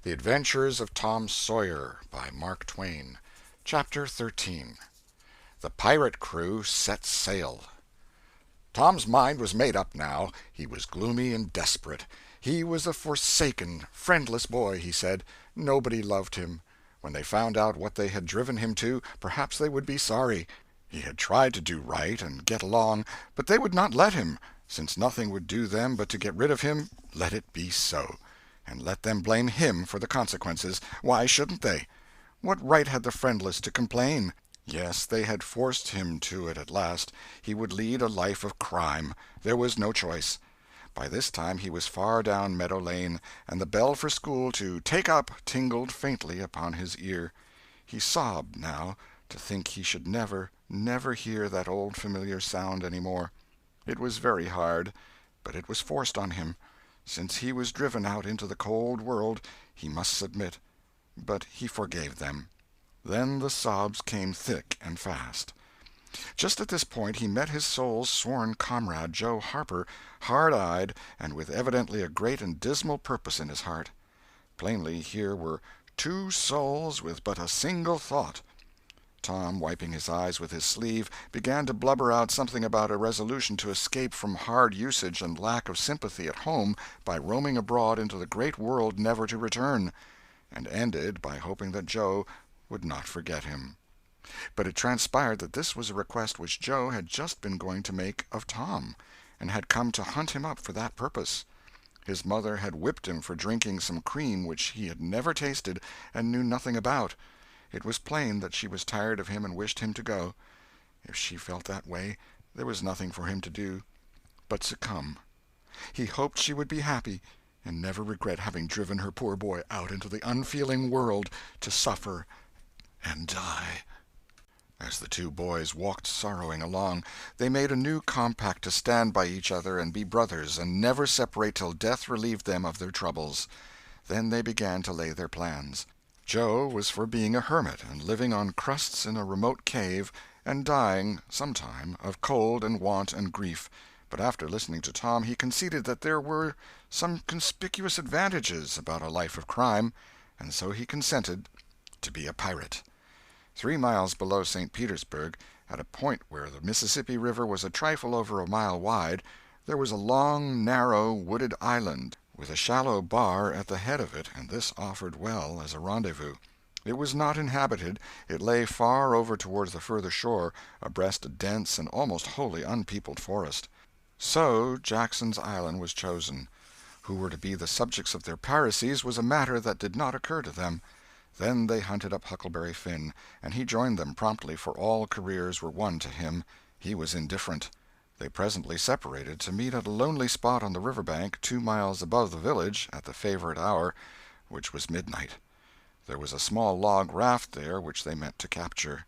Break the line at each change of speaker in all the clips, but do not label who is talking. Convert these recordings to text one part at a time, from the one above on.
The Adventures of Tom Sawyer by Mark Twain. Chapter 13. The Pirate Crew Set Sail. Tom's mind was made up now. He was gloomy and desperate. He was a forsaken, friendless boy, he said. Nobody loved him. When they found out what they had driven him to, perhaps they would be sorry. He had tried to do right and get along, but they would not let him. Since nothing would do them but to get rid of him, let it be so. And let them blame him for the consequences. Why shouldn't they? What right had the friendless to complain? Yes, they had forced him to it at last. He would lead a life of crime. There was no choice. By this time he was far down Meadow Lane, and the bell for school to "take up" tingled faintly upon his ear. He sobbed, now, to think he should never, never hear that old familiar sound any more. It was very hard, but it was forced on him. Since he was driven out into the cold world, he must submit. But he forgave them. Then the sobs came thick and fast. Just at this point he met his soul's sworn comrade, Joe Harper, hard-eyed and with evidently a great and dismal purpose in his heart. Plainly here were two souls with but a single thought. Tom, wiping his eyes with his sleeve, began to blubber out something about a resolution to escape from hard usage and lack of sympathy at home by roaming abroad into the great world never to return, and ended by hoping that Joe would not forget him. But it transpired that this was a request which Joe had just been going to make of Tom, and had come to hunt him up for that purpose. His mother had whipped him for drinking some cream which he had never tasted and knew nothing about. It was plain that she was tired of him and wished him to go. If she felt that way, there was nothing for him to do but succumb. He hoped she would be happy, and never regret having driven her poor boy out into the unfeeling world to suffer and die. As the two boys walked sorrowing along, they made a new compact to stand by each other and be brothers, and never separate till death relieved them of their troubles. Then they began to lay their plans. Joe was for being a hermit and living on crusts in a remote cave, and dying, sometime, of cold and want and grief. But after listening to Tom, he conceded that there were some conspicuous advantages about a life of crime, and so he consented to be a pirate. 3 miles below St. Petersburg, at a point where the Mississippi River was a trifle over a mile wide, there was a long, narrow, wooded island, with a shallow bar at the head of it, and this offered well as a rendezvous. It was not inhabited. It lay far over towards the further shore, abreast a dense and almost wholly unpeopled forest. So Jackson's Island was chosen. Who were to be the subjects of their piracies was a matter that did not occur to them. Then they hunted up Huckleberry Finn, and he joined them promptly, for all careers were one to him. He was indifferent. They presently separated to meet at a lonely spot on the river bank 2 miles above the village at the favorite hour, which was midnight. There was a small log raft there which they meant to capture.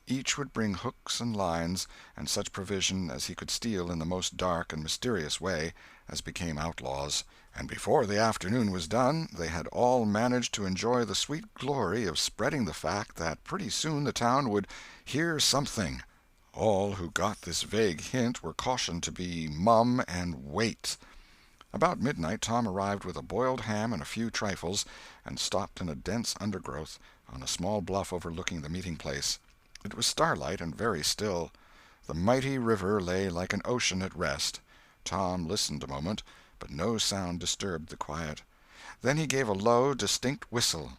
Each would bring hooks and lines, and such provision as he could steal in the most dark and mysterious way, as became outlaws, and before the afternoon was done they had all managed to enjoy the sweet glory of spreading the fact that pretty soon the town would hear something. All who got this vague hint were cautioned to be mum and wait. About midnight Tom arrived with a boiled ham and a few trifles, and stopped in a dense undergrowth on a small bluff overlooking the meeting-place. It was starlight and very still. The mighty river lay like an ocean at rest. Tom listened a moment, but no sound disturbed the quiet. Then he gave a low, distinct whistle.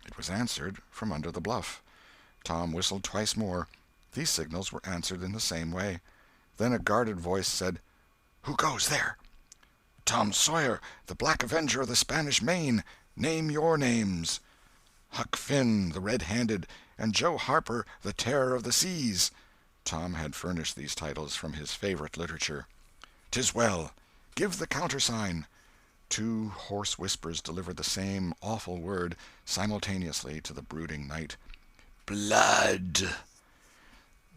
It was answered from under the bluff. Tom whistled twice more. These signals were answered in the same way. Then a guarded voice said, "Who goes there?" "Tom Sawyer, the Black Avenger of the Spanish Main. Name your names." "Huck Finn, the Red-Handed, and Joe Harper, the Terror of the Seas." Tom had furnished these titles from his favorite literature. "'Tis well. Give the countersign." 2 hoarse whispers delivered the same awful word simultaneously to the brooding night. "Blood!"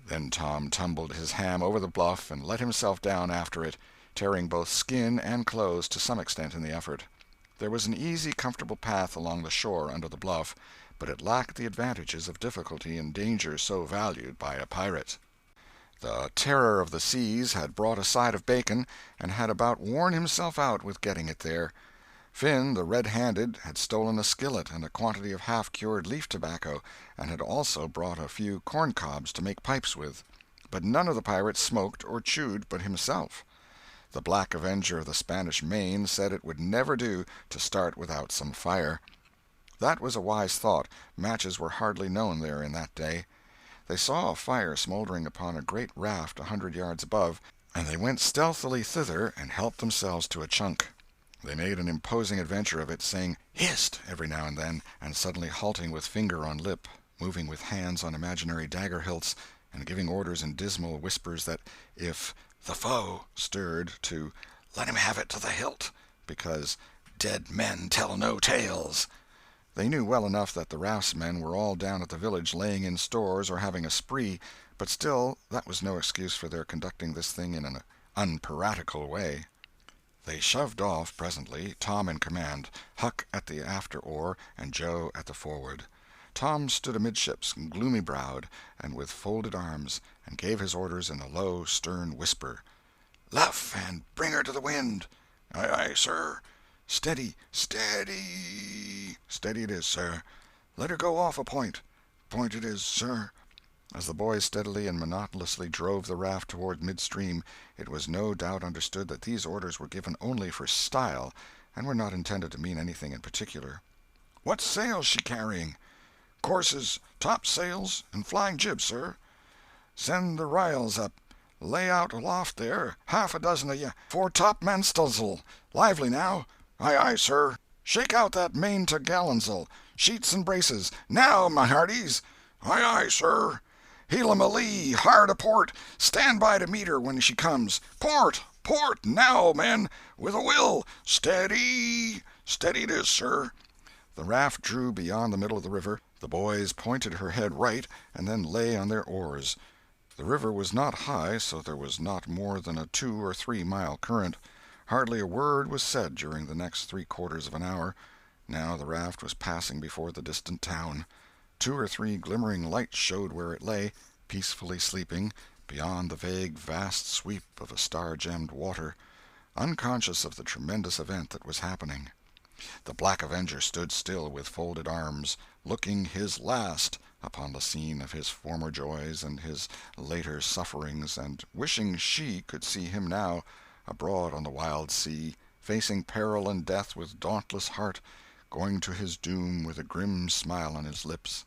Then Tom tumbled his ham over the bluff and let himself down after it, tearing both skin and clothes to some extent in the effort. There was an easy, comfortable path along the shore under the bluff, but it lacked the advantages of difficulty and danger so valued by a pirate. The Terror of the Seas had brought a side of bacon, and had about worn himself out with getting it there. Finn, the red-handed, had stolen a skillet and a quantity of half-cured leaf tobacco, and had also brought a few corn-cobs to make pipes with. But none of the pirates smoked or chewed but himself. The Black Avenger of the Spanish Main said it would never do to start without some fire. That was a wise thought. Matches were hardly known there in that day. They saw a fire smouldering upon a great raft 100 yards above, and they went stealthily thither and helped themselves to a chunk. They made an imposing adventure of it, saying "Hist!" every now and then, and suddenly halting with finger on lip, moving with hands on imaginary dagger hilts, and giving orders in dismal whispers that if "the foe" stirred, to "let him have it to the hilt," because "dead men tell no tales." They knew well enough that the raftsmen were all down at the village laying in stores or having a spree, but still that was no excuse for their conducting this thing in an unpiratical way. They shoved off presently, Tom in command, Huck at the after oar, and Joe at the forward. Tom stood amidships, gloomy-browed, and with folded arms, and gave his orders in a low, stern whisper. "Luff, and bring her to the wind." "Aye, aye, sir." "Steady, steady." "Steady it is, sir." "Let her go off a point." "Point it is, sir." As the boys steadily and monotonously drove the raft toward midstream, it was no doubt understood that these orders were given only for style, and were not intended to mean anything in particular. "What sail's she carrying?" "Courses, topsails, and flying jib, sir." "Send the r'yals up. Lay out aloft there, half a dozen of ye, fore-topmansts'l. Lively now." "Aye, aye, sir." "Shake out that main t'gallantsail. Sheets and braces. Now, my hearties." "Aye, aye, sir." "Heel 'em a lee, hard a port. Stand by to meet her when she comes. Port, port, now, men, with a will. Steady." "Steady it is, sir." The raft drew beyond the middle of the river. The boys pointed her head right, and then lay on their oars. The river was not high, so there was not more than a 2 or 3 mile current. Hardly a word was said during the next 3/4 of an hour. Now the raft was passing before the distant town. 2 or 3 glimmering lights showed where it lay, peacefully sleeping, beyond the vague vast sweep of a star-gemmed water, unconscious of the tremendous event that was happening. The Black Avenger stood still with folded arms, looking his last upon the scene of his former joys and his later sufferings, and wishing she could see him now, abroad on the wild sea, facing peril and death with dauntless heart, going to his doom with a grim smile on his lips.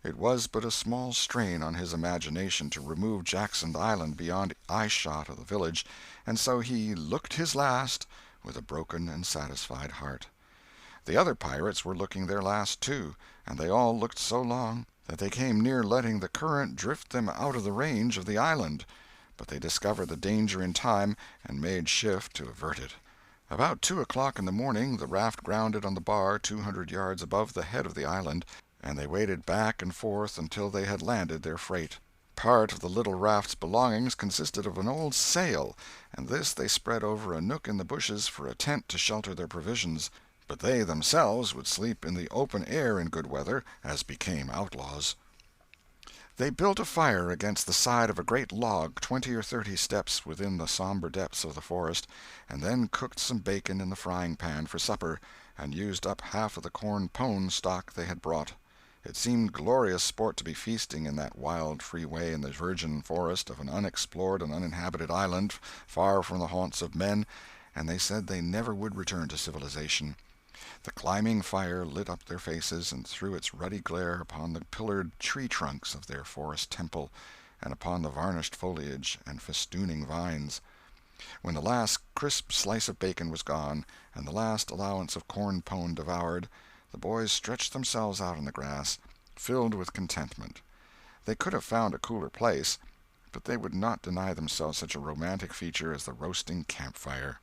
It was but a small strain on his imagination to remove Jackson Island beyond eye-shot of the village, and so he "looked his last" with a broken and satisfied heart. The other pirates were looking their last, too, and they all looked so long that they came near letting the current drift them out of the range of the island, but they discovered the danger in time and made shift to avert it. About 2 o'clock in the morning the raft grounded on the bar 200 yards above the head of the island, and they waded back and forth until they had landed their freight. Part of the little raft's belongings consisted of an old sail, and this they spread over a nook in the bushes for a tent to shelter their provisions, but they themselves would sleep in the open air in good weather, as became outlaws. They built a fire against the side of a great log 20 or 30 steps within the somber depths of the forest, and then cooked some bacon in the frying-pan for supper, and used up half of the corn-pone stock they had brought. It seemed glorious sport to be feasting in that wild, free way in the virgin forest of an unexplored and uninhabited island, far from the haunts of men, and they said they never would return to civilization. The climbing fire lit up their faces and threw its ruddy glare upon the pillared tree-trunks of their forest temple, and upon the varnished foliage and festooning vines. When the last crisp slice of bacon was gone, and the last allowance of corn-pone devoured, the boys stretched themselves out on the grass, filled with contentment. They could have found a cooler place, but they would not deny themselves such a romantic feature as the roasting campfire.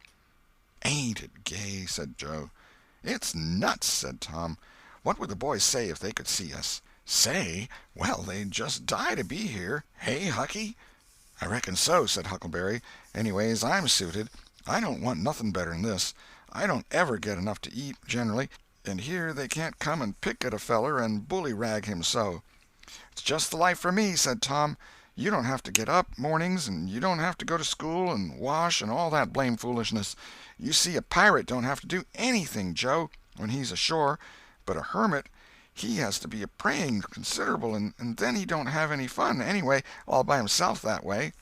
"Ain't it gay?" said Joe. "It's nuts," said Tom. "What would the boys say if they could see us?" "Say? Well, they'd just die to be here. Hey, Hucky?" "I reckon so," said Huckleberry. "Anyways, I'm suited. I don't want nothing better'n this. I don't ever get enough to eat, generally, and here they can't come and pick at a feller and bully-rag him so." "It's just the life for me," said Tom.
You don't have to get up mornings, and you don't have to go to school and wash and all that blame foolishness. You see, a pirate don't have to do anything, Joe, when he's ashore, but a hermit, he has to be a praying considerable, and then he don't have any fun, anyway, all by himself that way."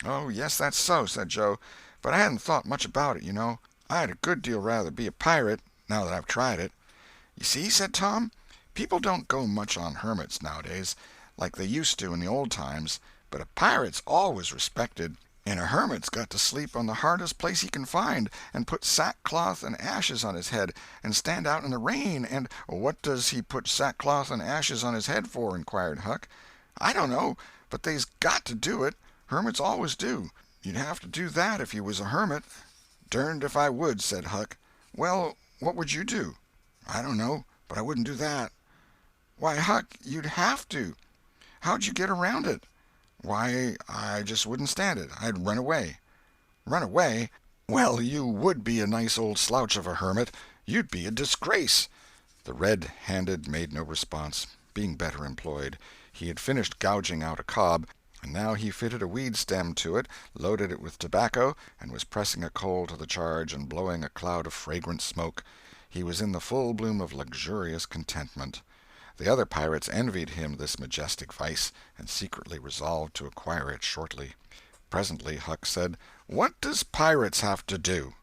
"Oh, yes, that's so," said Joe, "but I hadn't thought much about it, you know. I'd a good deal rather be a pirate, now that I've tried it." "You see," said Tom, "people don't go much on hermits nowadays, like they used to in the old times, but a pirate's always respected, and a hermit's got to sleep on the hardest place he can find, and put sackcloth and ashes on his head, and stand out in the rain, and—" "What does he put sackcloth and ashes on his head for?" inquired Huck. "I don't know, but they's got to do it. Hermits always do. You'd have to do that if you was a hermit." "Derned if I would," said Huck. "Well, what would you do?" "I don't know, but I wouldn't do that." "Why, Huck, you'd have to. How'd you get around it?" "Why, I just wouldn't stand it. I'd run away." "Run away? Well, you would be a nice old slouch of a hermit. You'd be a disgrace." The red-handed made no response, being better employed. He had finished gouging out a cob, and now he fitted a weed stem to it, loaded it with tobacco, and was pressing a coal to the charge and blowing a cloud of fragrant smoke. He was in the full bloom of luxurious contentment. The other pirates envied him this majestic vice, and secretly resolved to acquire it shortly. Presently Huck said, "What does pirates have to do?"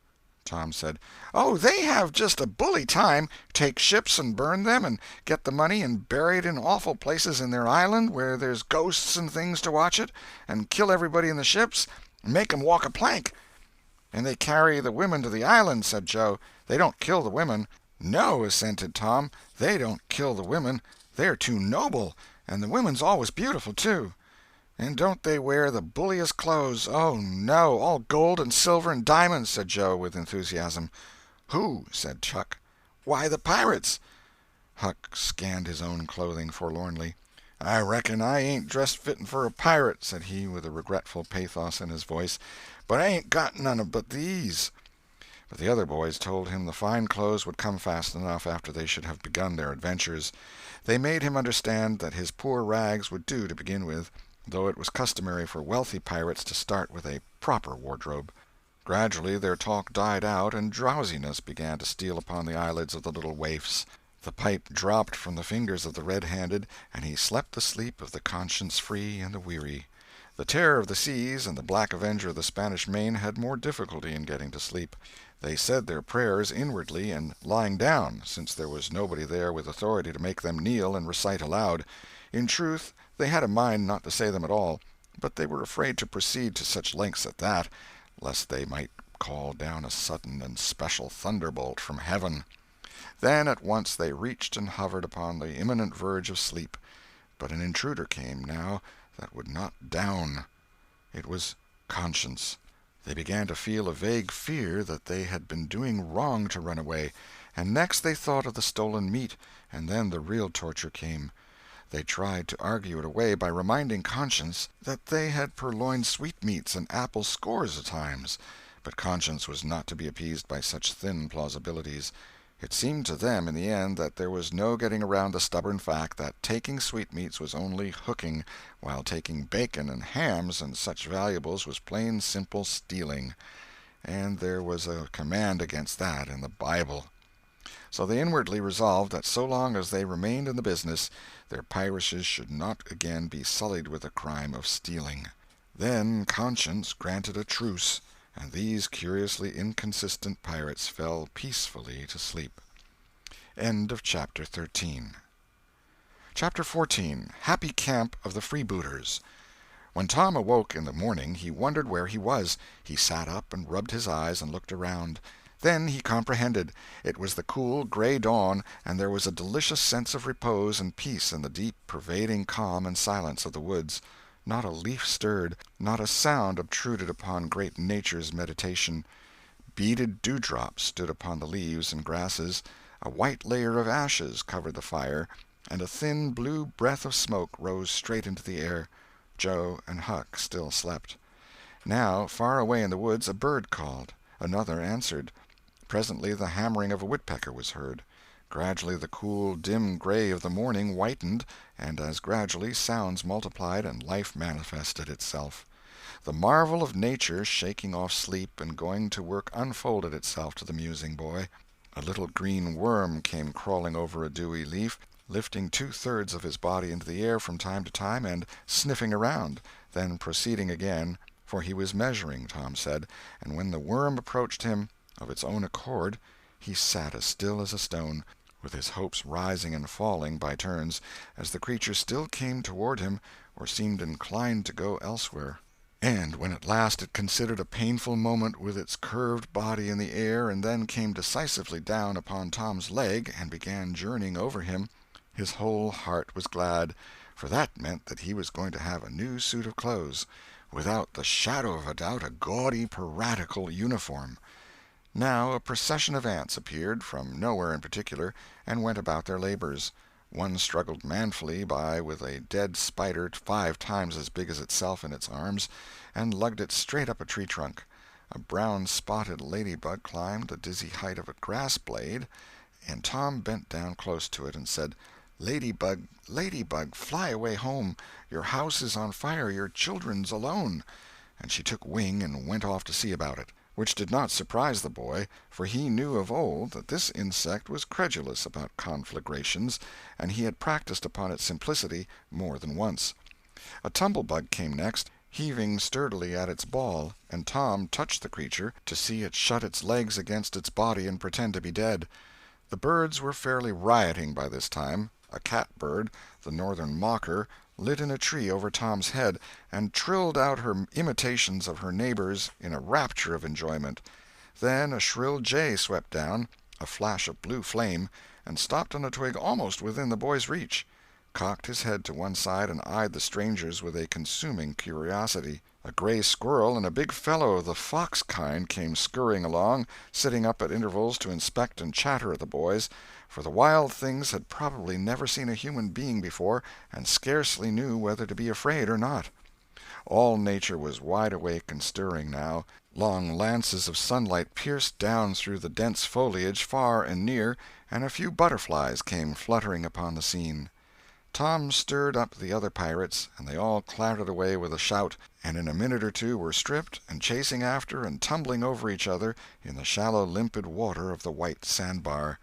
Tom said, "Oh, they have just a bully time. Take ships and burn them, and get the money and bury it in awful places in their island where there's ghosts and things to watch it, and kill everybody in the ships, and make 'em walk a plank." "And they carry the women to the island," said Joe. "They don't kill the women." "No," assented Tom, "they don't kill the women. They're too noble, and the women's always beautiful, too." "And don't they wear the bulliest clothes? Oh, no, all gold and silver and diamonds," said Joe, with enthusiasm. "Who?" said Huck. "Why, the pirates." Huck scanned his own clothing forlornly. "I reckon I ain't dressed fitting for a pirate," said he, with a regretful pathos in his voice, "but I ain't got none but these." But the other boys told him the fine clothes would come fast enough after they should have begun their adventures. They made him understand that his poor rags would do to begin with, though it was customary for wealthy pirates to start with a proper wardrobe. Gradually their talk died out, and drowsiness began to steal upon the eyelids of the little waifs. The pipe dropped from the fingers of the red-handed, and he slept the sleep of the conscience-free and the weary. The Terror of the Seas and the Black Avenger of the Spanish Main had more difficulty in getting to sleep. They said their prayers inwardly and lying down, since there was nobody there with authority to make them kneel and recite aloud. In truth, they had a mind not to say them at all, but they were afraid to proceed to such lengths at that, lest they might call down a sudden and special thunderbolt from heaven. Then at once they reached and hovered upon the imminent verge of sleep. But an intruder came, now, that would not down. It was conscience. They began to feel a vague fear that they had been doing wrong to run away, and next they thought of the stolen meat, and then the real torture came. They tried to argue it away by reminding conscience that they had purloined sweetmeats and apples scores of times, but conscience was not to be appeased by such thin plausibilities. It seemed to them in the end that there was no getting around the stubborn fact that taking sweetmeats was only hooking, while taking bacon and hams and such valuables was plain simple stealing. And there was a command against that in the Bible. So they inwardly resolved that so long as they remained in the business, their piracies should not again be sullied with the crime of stealing. Then conscience granted a truce, and these curiously inconsistent pirates fell peacefully to sleep. End of Chapter 13. Chapter 14. Happy Camp of the Freebooters. When Tom awoke in the morning, he wondered where he was. He sat up and rubbed his eyes and looked around. Then he comprehended. It was the cool, gray dawn, and there was a delicious sense of repose and peace in the deep, pervading calm and silence of the woods. Not a leaf stirred, not a sound obtruded upon great Nature's meditation. Beaded dewdrops stood upon the leaves and grasses, a white layer of ashes covered the fire, and a thin blue breath of smoke rose straight into the air. Joe and Huck still slept. Now, far away in the woods, a bird called. Another answered. Presently the hammering of a woodpecker was heard. Gradually the cool, dim gray of the morning whitened, and as gradually sounds multiplied and life manifested itself. The marvel of nature shaking off sleep and going to work unfolded itself to the musing boy. A little green worm came crawling over a dewy leaf, lifting two-thirds of his body into the air from time to time and sniffing around, then proceeding again, for he was measuring, Tom said, and when the worm approached him of its own accord, he sat as still as a stone, with his hopes rising and falling by turns, as the creature still came toward him or seemed inclined to go elsewhere. And when at last it considered a painful moment with its curved body in the air and then came decisively down upon Tom's leg and began journeying over him, his whole heart was glad, for that meant that he was going to have a new suit of clothes, without the shadow of a doubt a gaudy piratical uniform. Now a procession of ants appeared, from nowhere in particular, and went about their labors. One struggled manfully by with a dead spider 5 times as big as itself in its arms, and lugged it straight up a tree trunk. A brown-spotted ladybug climbed the dizzy height of a grass-blade, and Tom bent down close to it and said, "Ladybug, ladybug, fly away home. Your house is on fire, your children's alone." And she took wing and went off to see about it, which did not surprise the boy, for he knew of old that this insect was credulous about conflagrations, and he had practised upon its simplicity more than once. A tumblebug came next, heaving sturdily at its ball, and Tom touched the creature to see it shut its legs against its body and pretend to be dead. The birds were fairly rioting by this time. A catbird, the northern mocker, lit in a tree over Tom's head, and trilled out her imitations of her neighbors in a rapture of enjoyment. Then a shrill jay swept down, a flash of blue flame, and stopped on a twig almost within the boy's reach, cocked his head to one side, and eyed the strangers with a consuming curiosity. A gray squirrel and a big fellow of the fox kind came scurrying along, sitting up at intervals to inspect and chatter at the boys, for the wild things had probably never seen a human being before and scarcely knew whether to be afraid or not. All nature was wide awake and stirring now. Long lances of sunlight pierced down through the dense foliage far and near, and a few butterflies came fluttering upon the scene. Tom stirred up the other pirates, and they all clattered away with a shout, and in a minute or two were stripped and chasing after and tumbling over each other in the shallow limpid water of the white sandbar.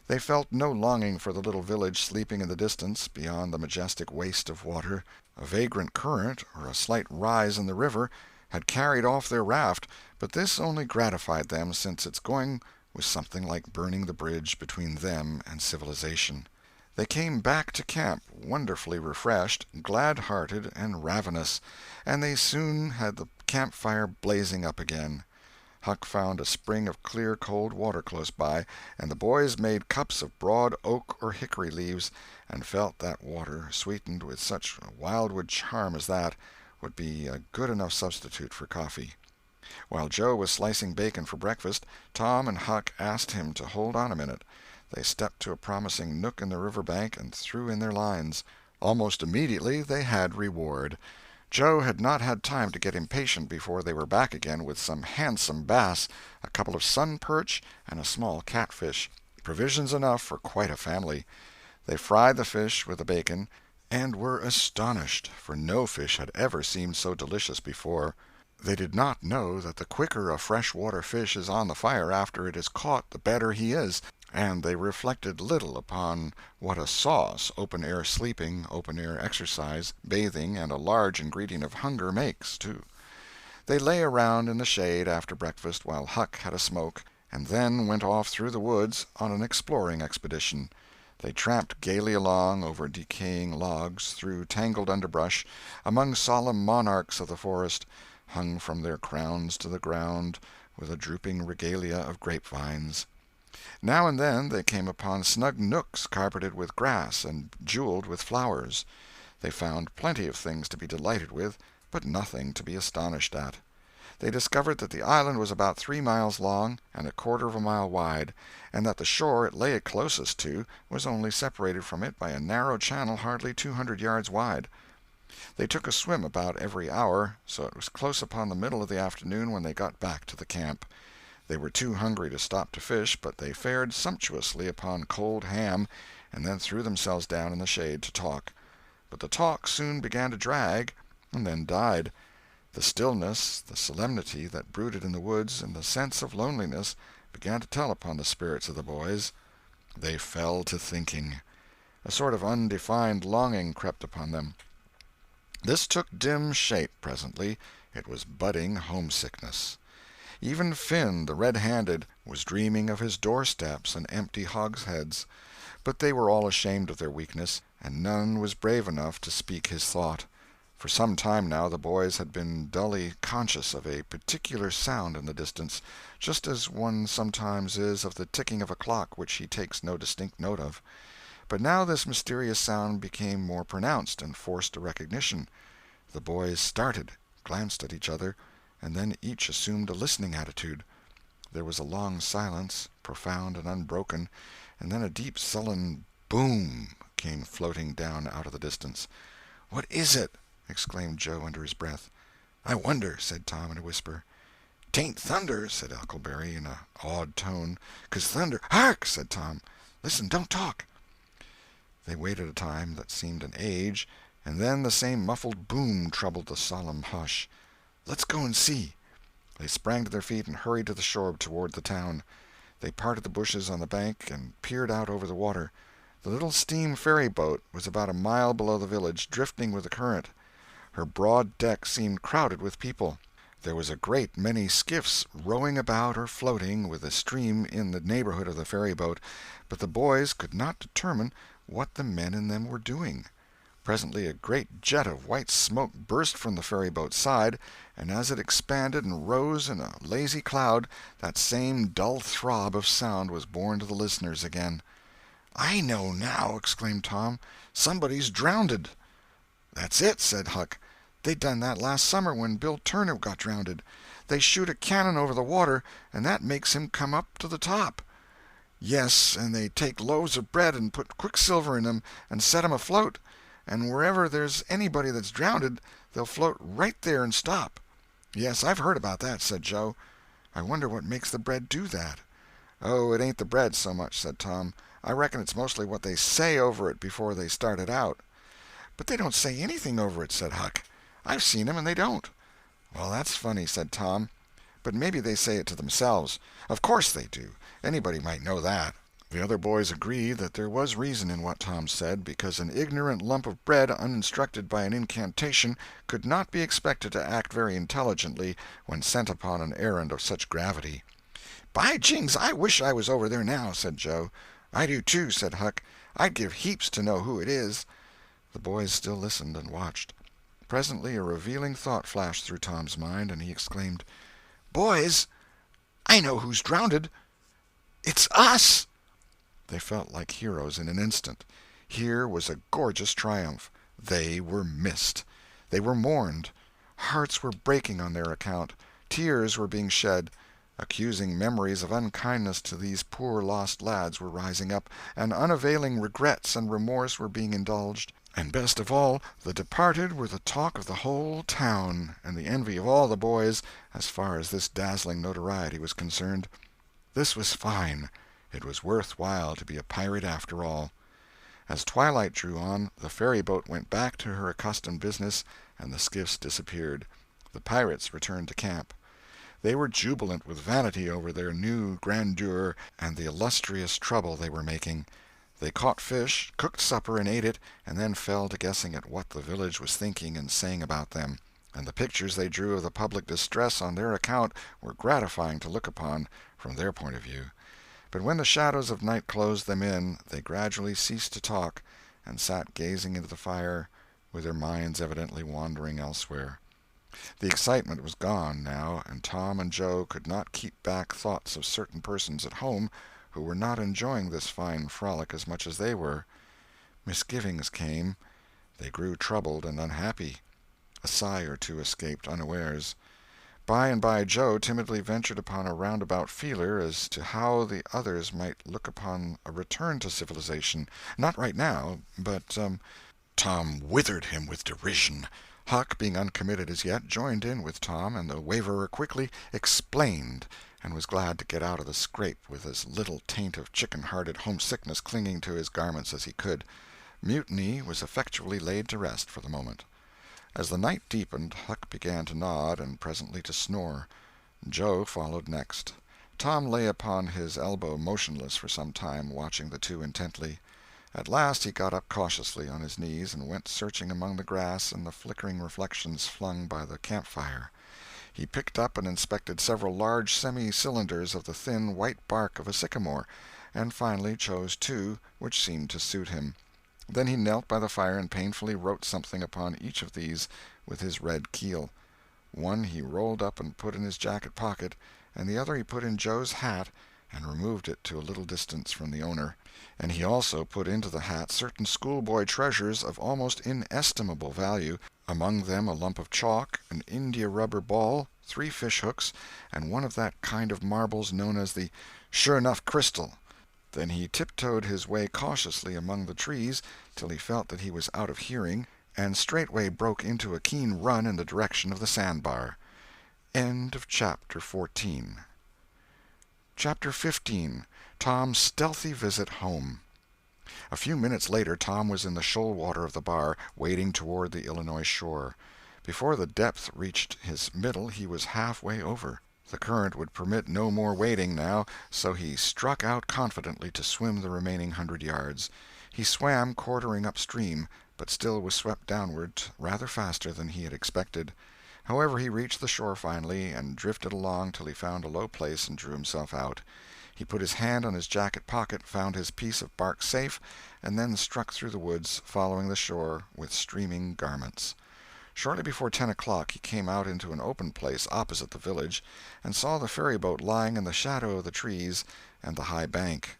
They felt no longing for the little village sleeping in the distance beyond the majestic waste of water. A vagrant current, or a slight rise in the river, had carried off their raft, but this only gratified them, since its going was something like burning the bridge between them and civilization. They came back to camp wonderfully refreshed, glad-hearted, and ravenous, and they soon had the campfire blazing up again. Huck found a spring of clear cold water close by, and the boys made cups of broad oak or hickory leaves, and felt that water, sweetened with such wildwood charm as that, would be a good enough substitute for coffee. While Joe was slicing bacon for breakfast, Tom and Huck asked him to hold on a minute. They stepped to a promising nook in the river bank and threw in their lines. Almost immediately they had reward. Joe had not had time to get impatient before they were back again with some handsome bass, a couple of sun perch, and a small catfish, provisions enough for quite a family. They fried the fish with the bacon, and were astonished, for no fish had ever seemed so delicious before. They did not know that the quicker a fresh-water fish is on the fire after it is caught the better he is, and they reflected little upon what a sauce open-air sleeping, open-air exercise, bathing, and a large ingredient of hunger makes, too. They lay around in the shade after breakfast while Huck had a smoke, and then went off through the woods on an exploring expedition. They tramped gaily along over decaying logs, through tangled underbrush, among solemn monarchs of the forest, hung from their crowns to the ground with a drooping regalia of grapevines. Now and then they came upon snug nooks carpeted with grass and jeweled with flowers. They found plenty of things to be delighted with, but nothing to be astonished at. They discovered that the island was about 3 miles long and a quarter of a mile wide, and that the shore it lay closest to was only separated from it by a narrow channel hardly 200 yards wide. They took a swim about every hour, so it was close upon the middle of the afternoon when they got back to the camp. They were too hungry to stop to fish, but they fared sumptuously upon cold ham, and then threw themselves down in the shade to talk. But the talk soon began to drag, and then died. The stillness, the solemnity that brooded in the woods, and the sense of loneliness began to tell upon the spirits of the boys. They fell to thinking. A sort of undefined longing crept upon them. This took dim shape presently. It was budding homesickness. Even Finn, the red-handed, was dreaming of his doorsteps and empty hogsheads. But they were all ashamed of their weakness, and none was brave enough to speak his thought. For some time now the boys had been dully conscious of a particular sound in the distance, just as one sometimes is of the ticking of a clock which he takes no distinct note of. But now this mysterious sound became more pronounced and forced a recognition. The boys started, glanced at each other, and then each assumed a listening attitude. There was a long silence, profound and unbroken, and then a deep sullen boom came floating down out of the distance. "What is it?" exclaimed Joe under his breath. "I wonder," said Tom in a whisper. "'Tain't thunder," said Huckleberry in an awed tone, "'cause thunder—" "Hark!" said Tom. "Listen, don't talk." They waited a time that seemed an age, and then the same muffled boom troubled the solemn hush. "Let's go and see." They sprang to their feet and hurried to the shore toward the town. They parted the bushes on the bank and peered out over the water. The little steam ferry-boat was about a mile below the village, drifting with the current. Her broad deck seemed crowded with people. There was a great many skiffs rowing about or floating with the stream in the neighborhood of the ferry-boat, but the boys could not determine what the men in them were doing. Presently a great jet of white smoke burst from the ferry-boat's side, and as it expanded and rose in a lazy cloud, that same dull throb of sound was borne to the listeners again. "I know now!" exclaimed Tom. "Somebody's drownded." "That's it," said Huck. "They done that last summer when Bill Turner got drownded. They shoot a cannon over the water, and that makes him come up to the top." "Yes, and they take loaves of bread and put quicksilver in 'em and set 'em afloat, and wherever there's anybody that's drownded they'll float right there and stop." "Yes, I've heard about that," said Joe. "I wonder what makes the bread do that." "Oh, it ain't the bread so much," said Tom. "I reckon it's mostly what they say over it before they start it out." "But they don't say anything over it," said Huck. "I've seen 'em and they don't." "Well, that's funny," said Tom. "But maybe they say it to themselves." "Of course they do. Anybody might know that." The other boys agreed that there was reason in what Tom said, because an ignorant lump of bread uninstructed by an incantation could not be expected to act very intelligently when sent upon an errand of such gravity. "By jings, I wish I was over there now," said Joe. "I do too," said Huck. "I'd give heaps to know who it is." The boys still listened and watched. Presently a revealing thought flashed through Tom's mind, and he exclaimed, "Boys, I know who's drownded. It's us!" They felt like heroes in an instant. Here was a gorgeous triumph. They were missed. They were mourned. Hearts were breaking on their account. Tears were being shed. Accusing memories of unkindness to these poor lost lads were rising up, and unavailing regrets and remorse were being indulged. And best of all, the departed were the talk of the whole town, and the envy of all the boys, as far as this dazzling notoriety was concerned. This was fine. It was worth while to be a pirate after all. As twilight drew on, the ferry-boat went back to her accustomed business, and the skiffs disappeared. The pirates returned to camp. They were jubilant with vanity over their new grandeur and the illustrious trouble they were making. They caught fish, cooked supper and ate it, and then fell to guessing at what the village was thinking and saying about them, and the pictures they drew of the public distress on their account were gratifying to look upon from their point of view. But when the shadows of night closed them in, they gradually ceased to talk, and sat gazing into the fire, with their minds evidently wandering elsewhere. The excitement was gone, now, and Tom and Joe could not keep back thoughts of certain persons at home who were not enjoying this fine frolic as much as they were. Misgivings came. They grew troubled and unhappy. A sigh or two escaped unawares. By and by Joe timidly ventured upon a roundabout feeler as to how the others might look upon a return to civilization. Not right now, but— Tom withered him with derision. Huck, being uncommitted as yet, joined in with Tom, and the waverer quickly "explained," and was glad to get out of the scrape with as little taint of chicken-hearted homesickness clinging to his garments as he could. Mutiny was effectually laid to rest for the moment. As the night deepened, Huck began to nod, and presently to snore. Joe followed next. Tom lay upon his elbow motionless for some time, watching the two intently. At last he got up cautiously on his knees and went searching among the grass and the flickering reflections flung by the campfire. He picked up and inspected several large semi-cylinders of the thin white bark of a sycamore, and finally chose two which seemed to suit him. Then he knelt by the fire and painfully wrote something upon each of these with his red keel. One he rolled up and put in his jacket pocket, and the other he put in Joe's hat and removed it to a little distance from the owner. And he also put into the hat certain schoolboy treasures of almost inestimable value, among them a lump of chalk, an india-rubber ball, 3 fish-hooks, and one of that kind of marbles known as the sure-enough crystal. Then he tiptoed his way cautiously among the trees till he felt that he was out of hearing, and straightway broke into a keen run in the direction of the sandbar. End of Chapter 14. Chapter 15. Tom's Stealthy Visit Home. A few minutes later Tom was in the shoal water of the bar, wading toward the Illinois shore. Before the depth reached his middle he was halfway over. The current would permit no more wading now, so he struck out confidently to swim the remaining 100 yards. He swam quartering upstream, but still was swept downward rather faster than he had expected. However, he reached the shore finally, and drifted along till he found a low place and drew himself out. He put his hand on his jacket pocket, found his piece of bark safe, and then struck through the woods, following the shore with streaming garments. Shortly before 10 o'clock he came out into an open place opposite the village, and saw the ferryboat lying in the shadow of the trees and the high bank.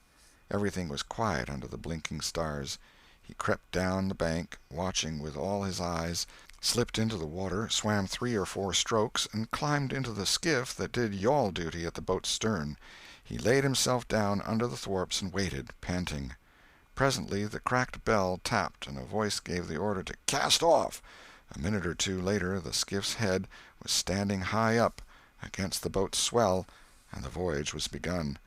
Everything was quiet under the blinking stars. He crept down the bank, watching with all his eyes, slipped into the water, swam 3 or 4 strokes, and climbed into the skiff that did yawl duty at the boat's stern. He laid himself down under the thwarts and waited, panting. Presently the cracked bell tapped, and a voice gave the order to "cast off." A minute or two later the skiff's head was standing high up against the boat's swell, and the voyage was begun.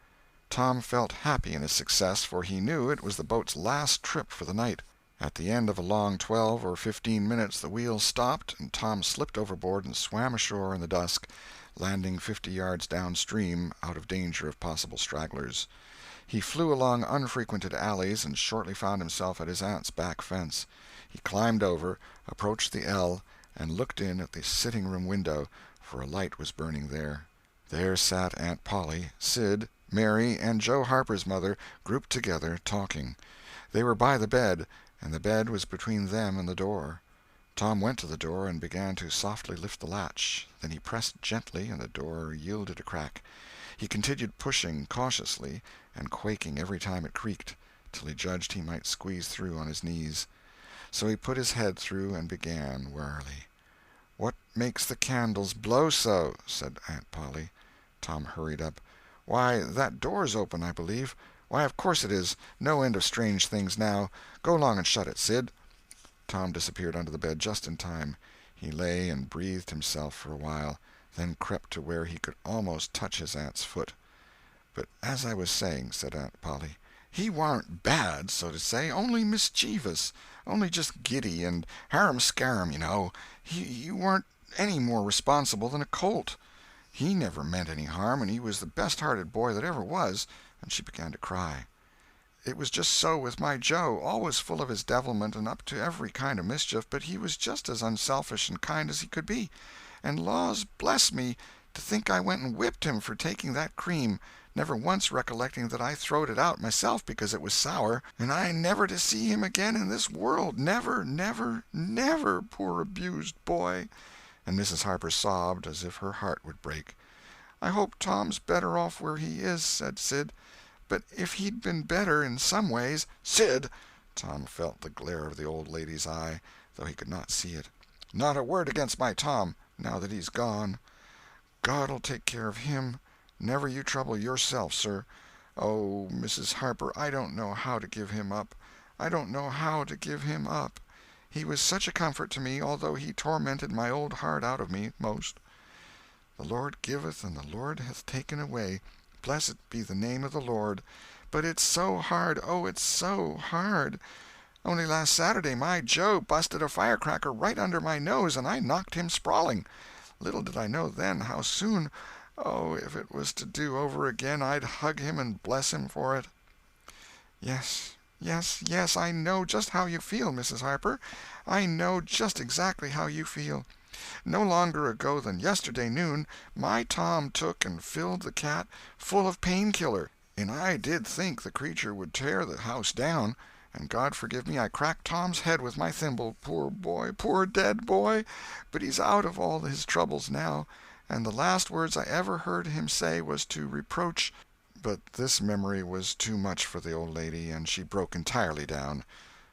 Tom felt happy in his success, for he knew it was the boat's last trip for the night. At the end of a long 12 or 15 minutes the wheel stopped, and Tom slipped overboard and swam ashore in the dusk, landing 50 yards downstream, out of danger of possible stragglers. He flew along unfrequented alleys, and shortly found himself at his aunt's back fence. He climbed over, approached the L, and looked in at the sitting-room window, for a light was burning there. There sat Aunt Polly, Sid, Mary, and Joe Harper's mother, grouped together, talking. They were by the bed, and the bed was between them and the door. Tom went to the door and began to softly lift the latch. Then he pressed gently, and the door yielded a crack. He continued pushing cautiously, and quaking every time it creaked, till he judged he might squeeze through on his knees. So he put his head through and began warily. "What makes the candles blow so?" said Aunt Polly. Tom hurried up. "Why, that door's open, I believe. Why, of course it is. No end of strange things now. Go along and shut it, Sid." Tom disappeared under the bed just in time. He lay and breathed himself for a while, then crept to where he could almost touch his aunt's foot. "But as I was saying," said Aunt Polly, "he warn't bad, so to say, only mischievous, only just giddy and harum-scarum, you know. He warn't any more responsible than a colt. He never meant any harm, and he was the best-hearted boy that ever was," and she began to cry. "It was just so with my Joe, always full of his devilment and up to every kind of mischief, but he was just as unselfish and kind as he could be. And laws bless me, to think I went and whipped him for taking that cream, never once recollecting that I throwed it out myself because it was sour, and I never to see him again in this world, never, never, never, poor abused boy." And Mrs. Harper sobbed as if her heart would break. "I hope Tom's better off where he is," said Sid. "But if he'd been better in some ways—" "Sid!" Tom felt the glare of the old lady's eye, though he could not see it. "Not a word against my Tom, now that he's gone. God'll take care of him. Never you trouble yourself, sir. Oh, Mrs. Harper, I don't know how to give him up. I don't know how to give him up. He was such a comfort to me, although he tormented my old heart out of me most. The Lord giveth, and the Lord hath taken away. Blessed be the name of the Lord. But it's so hard, oh, it's so hard. Only last Saturday my Joe busted a firecracker right under my nose, and I knocked him sprawling. Little did I know then how soon. Oh, if it was to do over again, I'd hug him and bless him for it. Yes, yes, yes, I know just how you feel, Mrs. Harper. I know just exactly how you feel. No longer ago than yesterday noon, my Tom took and filled the cat full of painkiller, and I did think the creature would tear the house down. And God forgive me, I cracked Tom's head with my thimble, poor boy, poor dead boy. But he's out of all his troubles now, and the last words I ever heard him say was to reproach. But this memory was too much for the old lady, and she broke entirely down.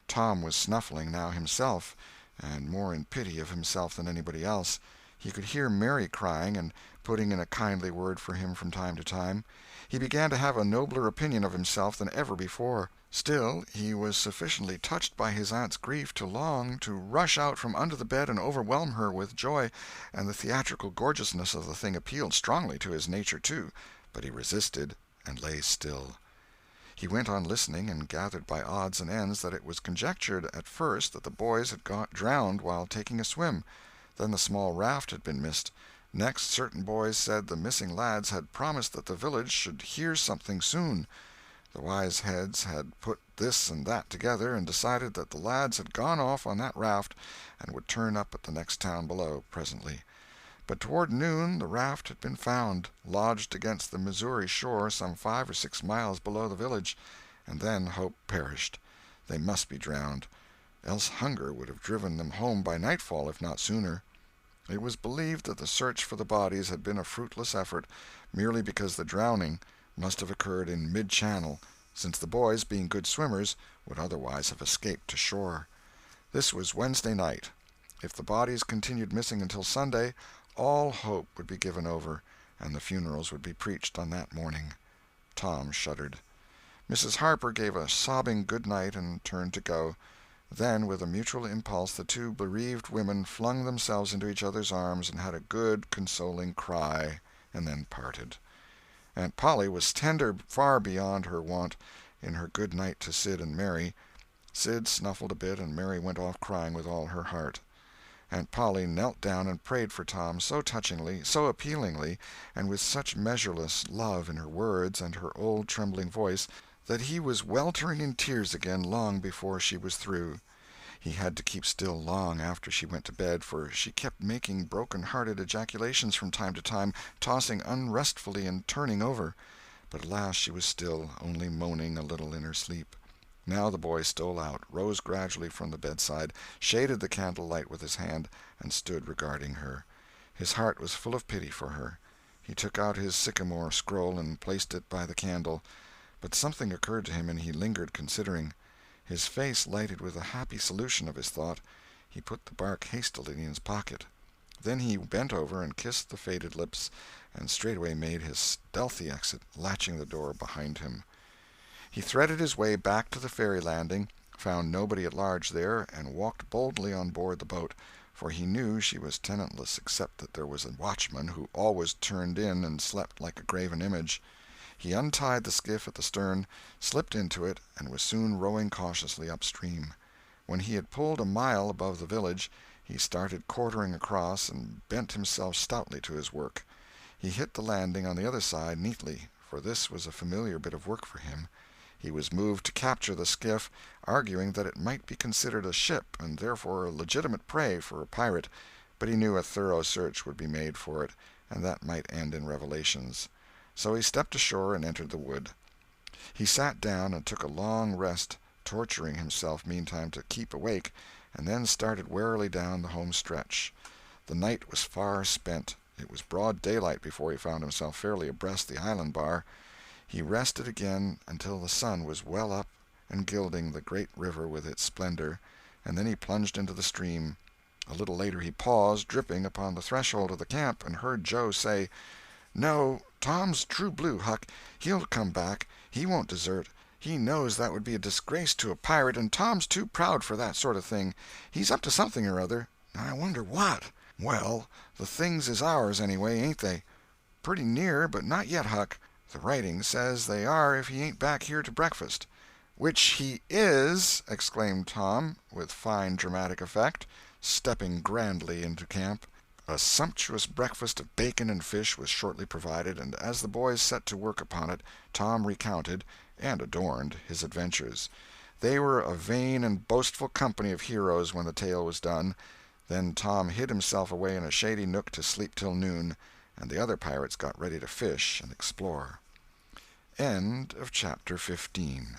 Tom was snuffling now himself, and more in pity of himself than anybody else. He could hear Mary crying and putting in a kindly word for him from time to time. He began to have a nobler opinion of himself than ever before. Still, he was sufficiently touched by his aunt's grief to long to rush out from under the bed and overwhelm her with joy, and the theatrical gorgeousness of the thing appealed strongly to his nature, too, but he resisted and lay still. He went on listening, and gathered by odds and ends that it was conjectured at first that the boys had got drowned while taking a swim. Then the small raft had been missed. Next, certain boys said the missing lads had promised that the village should hear something soon. The wise heads had put this and that together, and decided that the lads had gone off on that raft and would turn up at the next town below presently. But toward noon the raft had been found, lodged against the Missouri shore some 5 or 6 miles below the village, and then hope perished. They must be drowned, else hunger would have driven them home by nightfall, if not sooner. It was believed that the search for the bodies had been a fruitless effort, merely because the drowning must have occurred in mid-channel, since the boys, being good swimmers, would otherwise have escaped to shore. This was Wednesday night. If the bodies continued missing until Sunday, all hope would be given over, and the funerals would be preached on that morning. Tom shuddered. Mrs. Harper gave a sobbing good night and turned to go. Then, with a mutual impulse, the two bereaved women flung themselves into each other's arms and had a good, consoling cry, and then parted. Aunt Polly was tender far beyond her wont in her good night to Sid and Mary. Sid snuffled a bit, and Mary went off crying with all her heart. Aunt Polly knelt down and prayed for Tom so touchingly, so appealingly, and with such measureless love in her words and her old trembling voice, that he was weltering in tears again long before she was through. He had to keep still long after she went to bed, for she kept making broken-hearted ejaculations from time to time, tossing unrestfully and turning over. But at last she was still, only moaning a little in her sleep. Now the boy stole out, rose gradually from the bedside, shaded the candle-light with his hand, and stood regarding her. His heart was full of pity for her. He took out his sycamore scroll and placed it by the candle. But something occurred to him, and he lingered considering. His face lighted with a happy solution of his thought. He put the bark hastily in his pocket. Then he bent over and kissed the faded lips, and straightway made his stealthy exit, latching the door behind him. He threaded his way back to the ferry landing, found nobody at large there, and walked boldly on board the boat, for he knew she was tenantless except that there was a watchman who always turned in and slept like a graven image. He untied the skiff at the stern, slipped into it, and was soon rowing cautiously upstream. When he had pulled a mile above the village, he started quartering across and bent himself stoutly to his work. He hit the landing on the other side neatly, for this was a familiar bit of work for him. He was moved to capture the skiff, arguing that it might be considered a ship and therefore a legitimate prey for a pirate, but he knew a thorough search would be made for it, and that might end in revelations. So he stepped ashore and entered the wood. He sat down and took a long rest, torturing himself meantime to keep awake, and then started warily down the home stretch. The night was far spent. It was broad daylight before he found himself fairly abreast the island bar. He rested again until the sun was well up and gilding the great river with its splendor, and then he plunged into the stream. A little later he paused, dripping, upon the threshold of the camp, and heard Joe say, "No, Tom's true blue, Huck. He'll come back. He won't desert. He knows that would be a disgrace to a pirate, and Tom's too proud for that sort of thing. He's up to something or other. I wonder what. Well, the things is ours, anyway, ain't they?" "Pretty near, but not yet, Huck. The writing says they are if he ain't back here to breakfast." "Which he is!" exclaimed Tom, with fine dramatic effect, stepping grandly into camp. A sumptuous breakfast of bacon and fish was shortly provided, and as the boys set to work upon it, Tom recounted, and adorned, his adventures. They were a vain and boastful company of heroes when the tale was done. Then Tom hid himself away in a shady nook to sleep till noon, and the other pirates got ready to fish and explore. End of chapter 15.